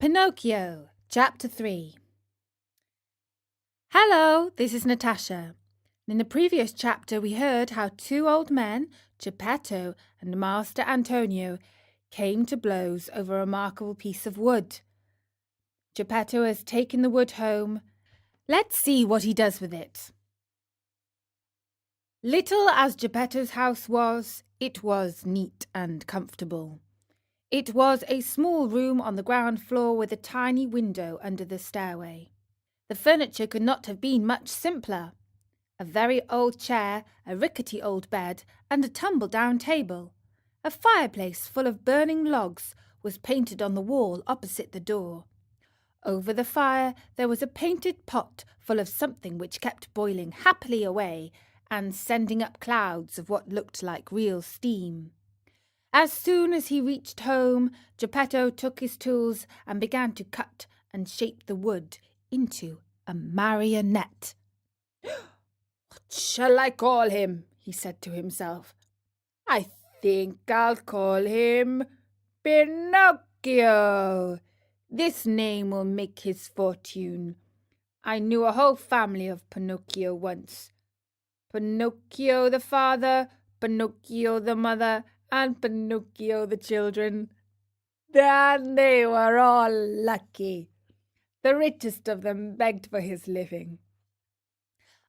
Pinocchio, Chapter 3. Hello, this is Natasha. In the previous chapter we heard how two old men, Geppetto and Master Antonio, came to blows over a remarkable piece of wood. Geppetto has taken the wood home. Let's see what he does with it. Little as Geppetto's house was, it was neat and comfortable. It was a small room on the ground floor with a tiny window under the stairway. The furniture could not have been much simpler. A very old chair, a rickety old bed, and a tumble-down table. A fireplace full of burning logs was painted on the wall opposite the door. Over the fire there was a painted pot full of something which kept boiling happily away and sending up clouds of what looked like real steam. As soon as he reached home, Geppetto took his tools and began to cut and shape the wood into a marionette. "What shall I call him?" he said to himself. "I think I'll call him Pinocchio. This name will make his fortune. I knew a whole family of Pinocchio once. Pinocchio the father, Pinocchio the mother, and Pinocchio the children. And they were all lucky. The richest of them begged for his living."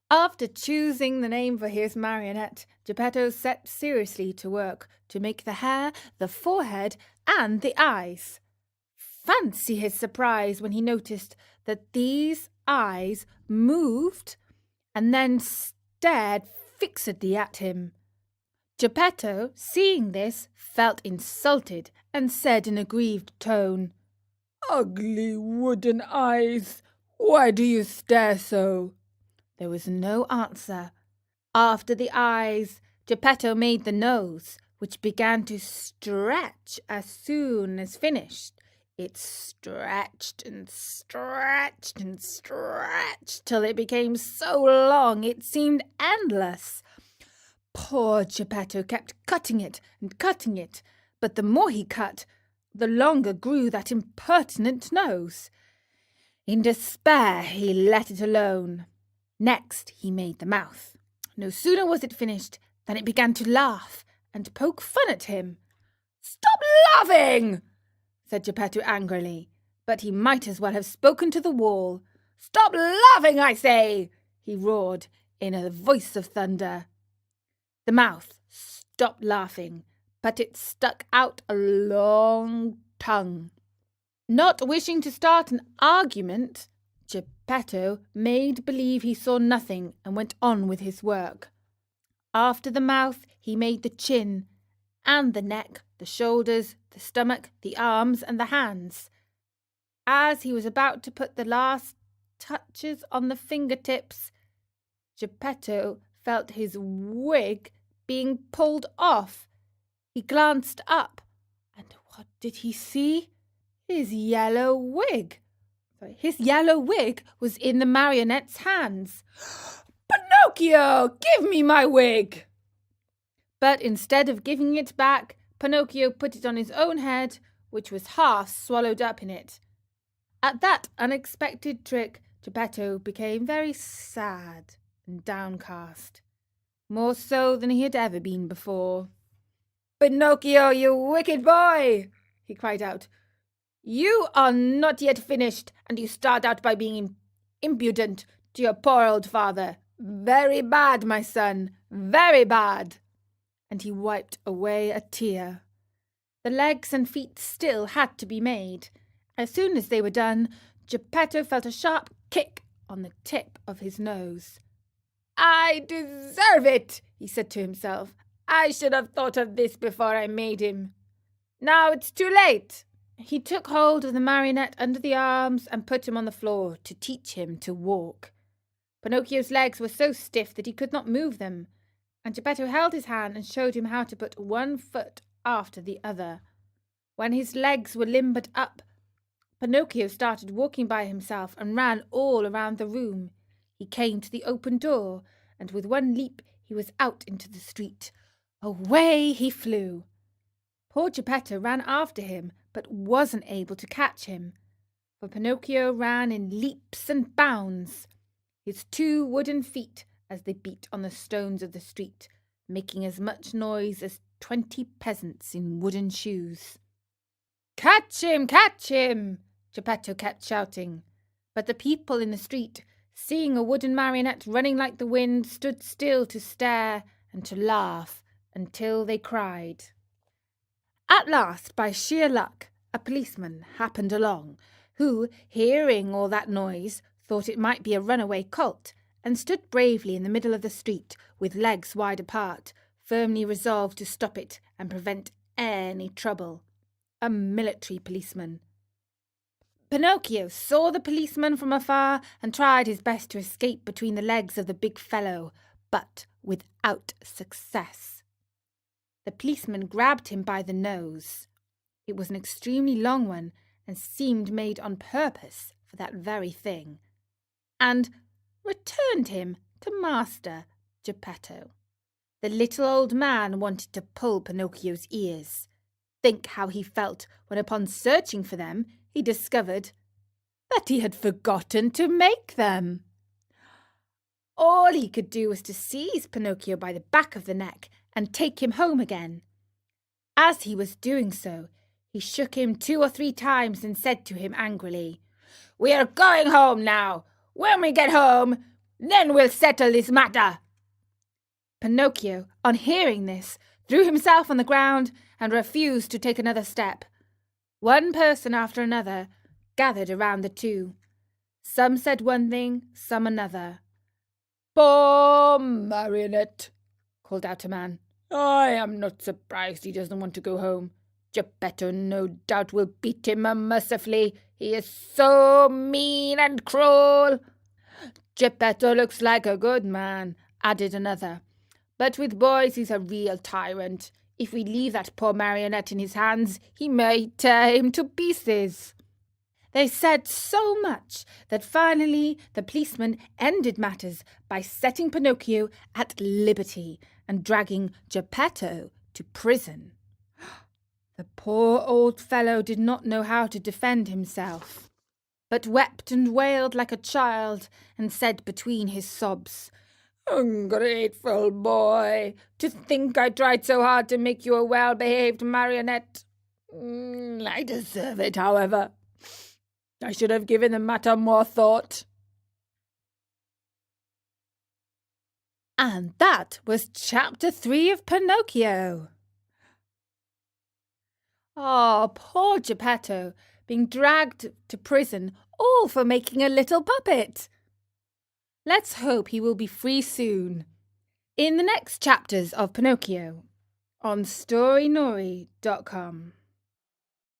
After choosing the name for his marionette, Geppetto set seriously to work to make the hair, the forehead, and the eyes. Fancy his surprise when he noticed that these eyes moved and then stared fixedly at him. Geppetto, seeing this, felt insulted and said in a grieved tone, "Ugly wooden eyes, why do you stare so?" There was no answer. After the eyes, Geppetto made the nose, which began to stretch as soon as finished. It stretched and stretched and stretched till it became so long it seemed endless. Poor Geppetto kept cutting it, but the more he cut, the longer grew that impertinent nose. In despair, he let it alone. Next, he made the mouth. No sooner was it finished than it began to laugh and poke fun at him. "Stop laughing!" said Geppetto angrily, but he might as well have spoken to the wall. "Stop laughing, I say!" he roared in a voice of thunder. The mouth stopped laughing, but it stuck out a long tongue. Not wishing to start an argument, Geppetto made believe he saw nothing and went on with his work. After the mouth, he made the chin, and the neck, the shoulders, the stomach, the arms, and the hands. As he was about to put the last touches on the fingertips, Geppetto felt his wig being pulled off. He glanced up, and what did he see? His yellow wig. His yellow wig was in the marionette's hands. "Pinocchio, give me my wig!" But instead of giving it back, Pinocchio put it on his own head, which was half swallowed up in it. At that unexpected trick, Geppetto became very sad and downcast, more so than he had ever been before. "Pinocchio, you wicked boy!" he cried out. "You are not yet finished, and you start out by being impudent to your poor old father. Very bad, my son, very bad." And he wiped away a tear. The legs and feet still had to be made. As soon as they were done, Geppetto felt a sharp kick on the tip of his nose. "I deserve it," he said to himself. "I should have thought of this before I made him. Now it's too late." He took hold of the marionette under the arms and put him on the floor to teach him to walk. Pinocchio's legs were so stiff that he could not move them, and Geppetto held his hand and showed him how to put one foot after the other. When his legs were limbered up, Pinocchio started walking by himself and ran all around the room. He came to the open door, and with one leap he was out into the street. Away he flew. Poor Geppetto ran after him, but wasn't able to catch him. for Pinocchio ran in leaps and bounds, his 2 wooden feet as they beat on the stones of the street, making as much noise as 20 peasants in wooden shoes. "Catch him! Catch him!" Geppetto kept shouting. But the people in the street, seeing a wooden marionette running like the wind, stood still to stare and to laugh until they cried. At last, by sheer luck, a policeman happened along, who, hearing all that noise, thought it might be a runaway colt, and stood bravely in the middle of the street, with legs wide apart, firmly resolved to stop it and prevent any trouble. A military policeman. Pinocchio saw the policeman from afar and tried his best to escape between the legs of the big fellow, but without success. The policeman grabbed him by the nose. It was an extremely long one and seemed made on purpose for that very thing, and returned him to Master Geppetto. The little old man wanted to pull Pinocchio's ears. Think how he felt when, upon searching for them, he discovered that he had forgotten to make them. All he could do was to seize Pinocchio by the back of the neck and take him home again. As he was doing so, he shook him 2 or 3 times and said to him angrily, "We are going home now. When we get home, then we'll settle this matter." Pinocchio, on hearing this, threw himself on the ground and refused to take another step. One person after another gathered around the two. Some said one thing, some another. "Poor Marionette," called out a man. "I am not surprised he doesn't want to go home. Geppetto no doubt will beat him unmercifully. He is so mean and cruel." "Geppetto looks like a good man," added another. "But with boys he's a real tyrant. If we leave that poor marionette in his hands, he may tear him to pieces." They said so much that finally the policeman ended matters by setting Pinocchio at liberty and dragging Geppetto to prison. The poor old fellow did not know how to defend himself, but wept and wailed like a child and said between his sobs, "Ungrateful boy, to think I tried so hard to make you a well-behaved marionette. I deserve it, however. I should have given the matter more thought." And that was Chapter 3 of Pinocchio. Oh, poor Geppetto, being dragged to prison, all for making a little puppet. Let's hope he will be free soon. In the next chapters of Pinocchio on storynori.com.